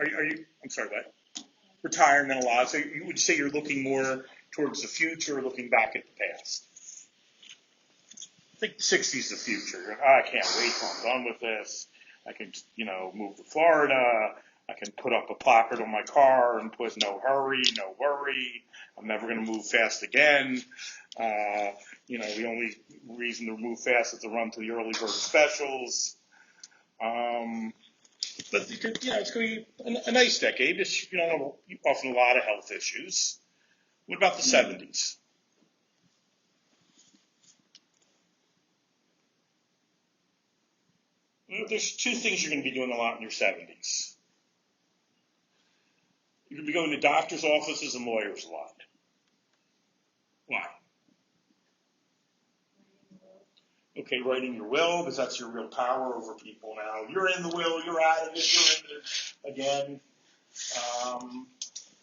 I'm sorry, what? Retirement a lot. So you would say you're looking more towards the future or looking back at the past? I think the 60s the future. I can't wait till I'm done with this. I can, move to Florida. I can put up a placard on my car and put no hurry, no worry. I'm never going to move fast again. The only reason to move fast is to run to the early bird specials. But it's going to be a nice decade. It's, often a lot of health issues. What about the 70s? There's two things you're going to be doing a lot in your 70s. You're going to be going to doctors' offices and lawyers a lot. Why? Okay, writing your will, because that's your real power over people now. You're in the will, you're out of it, you're in it again.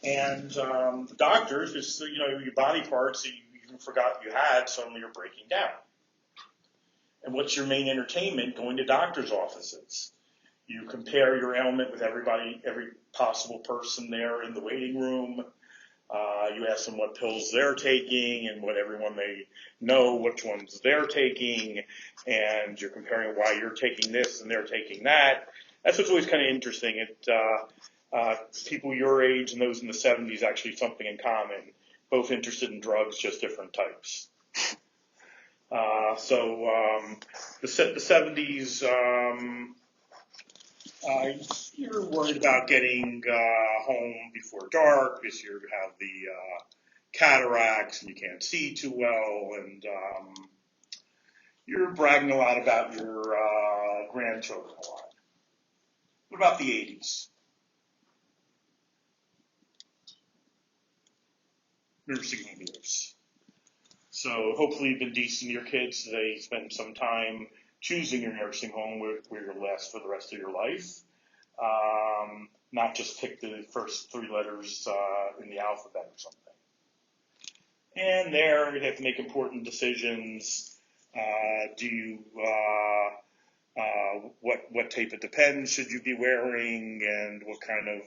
The doctors, just your body parts that you even forgot you had, suddenly you're breaking down. And what's your main entertainment? Going to doctors' offices. You compare your ailment with every possible person there in the waiting room. You ask them what pills they're taking and what everyone they know, which ones they're taking, and you're comparing why you're taking this and they're taking that. That's what's always kind of interesting. People your age and those in the 70s actually something in common, both interested in drugs, just different types. The 70s, you're worried about getting home before dark because you have the cataracts and you can't see too well, and you're bragging a lot about your grandchildren a lot. What about the 80s? Nursing home years. So hopefully you've been decent to your kids. They spend some time choosing your nursing home where you'll last for the rest of your life. Not just pick the first three letters in the alphabet or something. And there you have to make important decisions. What tape of Depends should you be wearing, and what kind of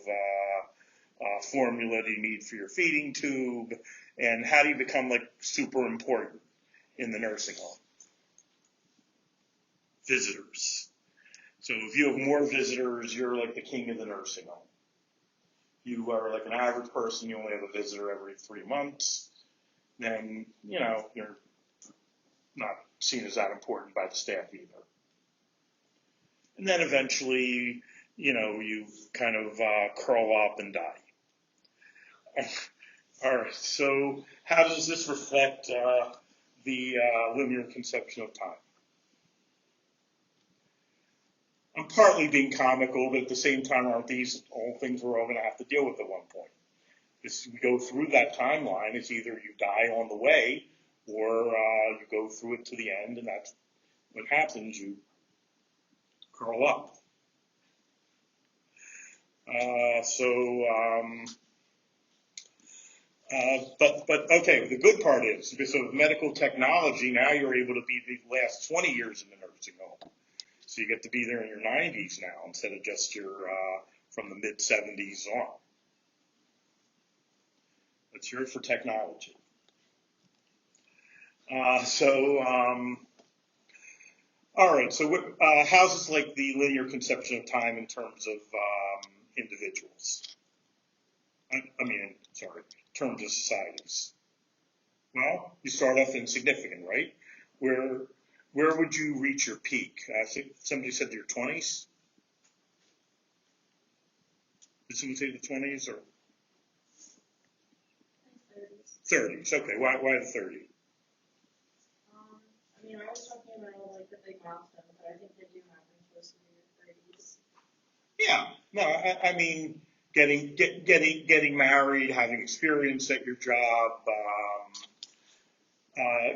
formula do you need for your feeding tube, and how do you become super important in the nursing home? Visitors. So if you have more visitors, you're like the king of the nursing home. You are like an average person, you only have a visitor every 3 months, then, you're not seen as that important by the staff either. And then eventually, you kind of curl up and die. All right, so how does this reflect the linear conception of time? I'm partly being comical, but at the same time, aren't these all things we're all going to have to deal with at one point? We go through that timeline. It's either you die on the way, or you go through it to the end, and that's what happens. You curl up. But okay, the good part is, because of medical technology, now you're able to be the last 20 years in the nursing home. So you get to be there in your 90s now instead of just your from the mid-70s on. Let's hear it for technology. All right, so how's this like the linear conception of time in terms of individuals? In terms of societies. Well, you start off insignificant, right? Where would you reach your peak? I think somebody said your 20s. Did someone say the 20s or? 30s. Okay, why the 30? I was talking about like the big milestone, but I think they do happen close to your 30s. Yeah, no, I mean getting married, having experience at your job.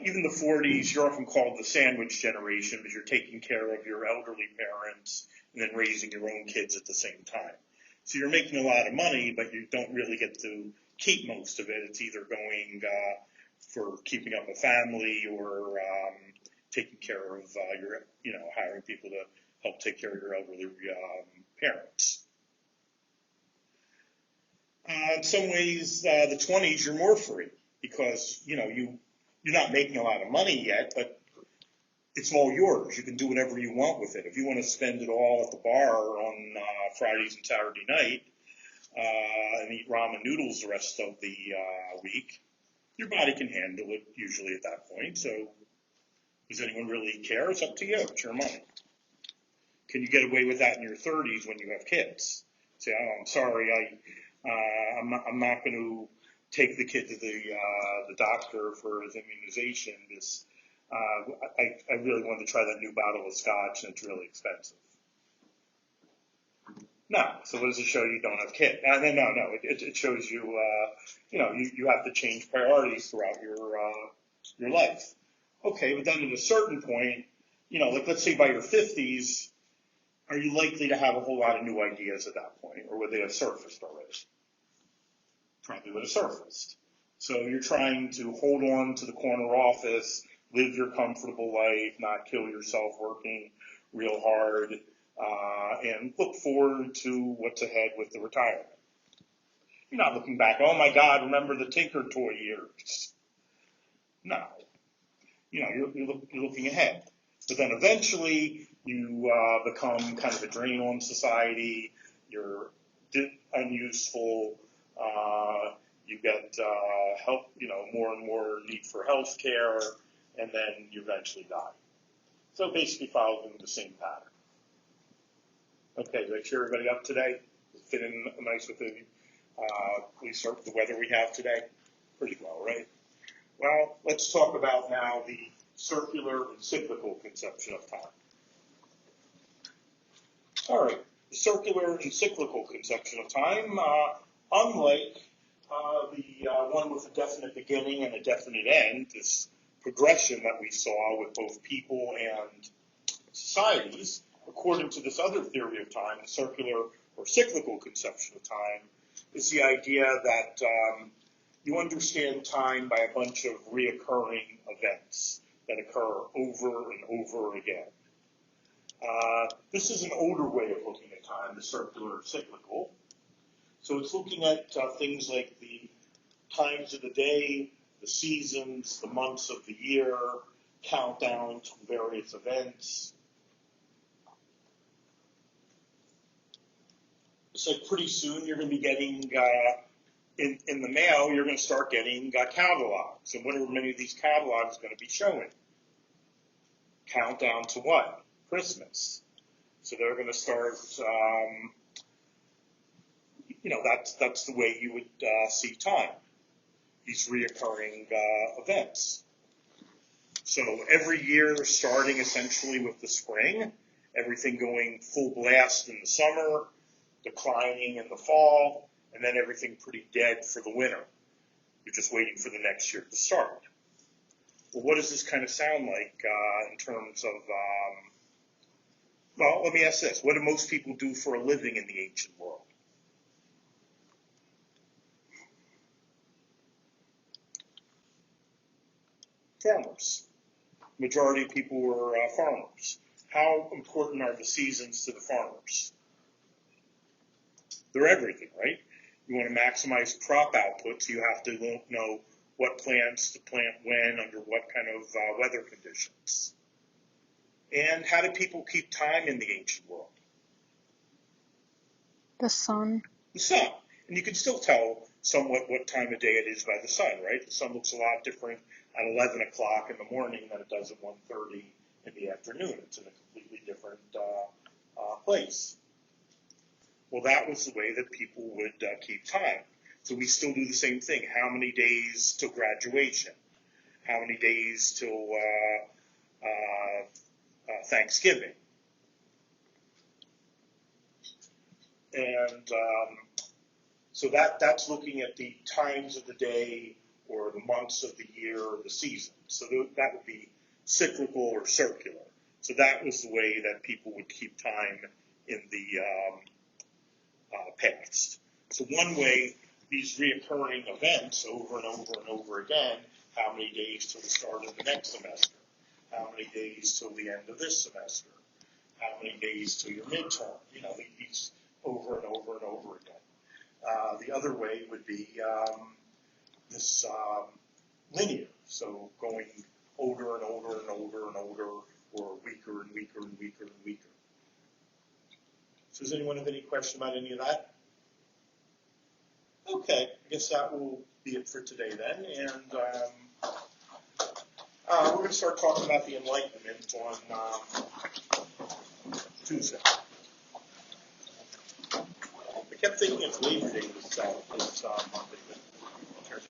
Even the 40s, you're often called the sandwich generation because you're taking care of your elderly parents and then raising your own kids at the same time. So you're making a lot of money, but you don't really get to keep most of it. It's either going for keeping up a family or taking care of hiring people to help take care of your elderly parents. in some ways, the 20s, you're more free because, you're not making a lot of money yet, but it's all yours. You can do whatever you want with it. If you want to spend it all at the bar on Fridays and Saturday night and eat ramen noodles the rest of the week, your body can handle it usually at that point. So does anyone really care? It's up to you. It's your money. Can you get away with that in your 30s when you have kids? Say, oh, I'm sorry, I'm not going to take the kid to the doctor for his immunization. I really wanted to try that new bottle of scotch, and it's really expensive. No. So what does it show? You don't have kids. No. It shows you, you have to change priorities throughout your life. Okay, but then at a certain point, like let's say by your 50s, are you likely to have a whole lot of new ideas at that point, or would they have surfaced already? Probably would have surfaced. So you're trying to hold on to the corner office, live your comfortable life, not kill yourself working real hard, and look forward to what's ahead with the retirement. You're not looking back, oh my God, remember the Tinker Toy years. No. You're looking ahead. But then eventually you become kind of a drain on society, you're unuseful, you get help, more and more need for health care, and then you eventually die. So basically following the same pattern. Okay, did I cheer everybody up today? Fit in nice with the weather we have today? Pretty well, right? Well, let's talk about now the circular and cyclical conception of time. All right, the circular and cyclical conception of time, unlike the one with a definite beginning and a definite end, this progression that we saw with both people and societies, according to this other theory of time, the circular or cyclical conception of time, is the idea that you understand time by a bunch of reoccurring events that occur over and over again. This is an older way of looking at time, the circular or cyclical. So it's looking at things like the times of the day, the seasons, the months of the year, countdown to various events. It's like pretty soon you're going to be getting, in the mail, you're going to start getting catalogs. And what are many of these catalogs going to be showing? Countdown to what? Christmas. So they're going to start, that's the way you would see time, these reoccurring events. So every year, starting essentially with the spring, everything going full blast in the summer, declining in the fall, and then everything pretty dead for the winter. You're just waiting for the next year to start. Well, what does this kind of sound like in terms of, well, let me ask this. What do most people do for a living in the ancient world? Farmers. Majority of people were farmers. How important are the seasons to the farmers? They're everything, right? You want to maximize crop output, so you have to know what plants to plant when, under what kind of weather conditions. And how do people keep time in the ancient world? The sun. The sun. And you can still tell somewhat what time of day it is by the sun, right? The sun looks a lot different at 11 o'clock in the morning than it does at 1:30 in the afternoon. It's in a completely different place. Well, that was the way that people would keep time. So we still do the same thing. How many days till graduation? How many days till Thanksgiving? And so that's looking at the times of the day or the months of the year or the season. So that would be cyclical or circular. So that was the way that people would keep time in the past. So one way, these reoccurring events over and over and over again, how many days till the start of the next semester? How many days till the end of this semester? How many days till your midterm? These over and over and over again. The other way would be this linear, so going older and older and older and older, or weaker and weaker and weaker and weaker. So does anyone have any question about any of that? Okay, I guess that will be it for today then, and we're going to start talking about the Enlightenment on Tuesday. I kept thinking it's Labor Day this Monday.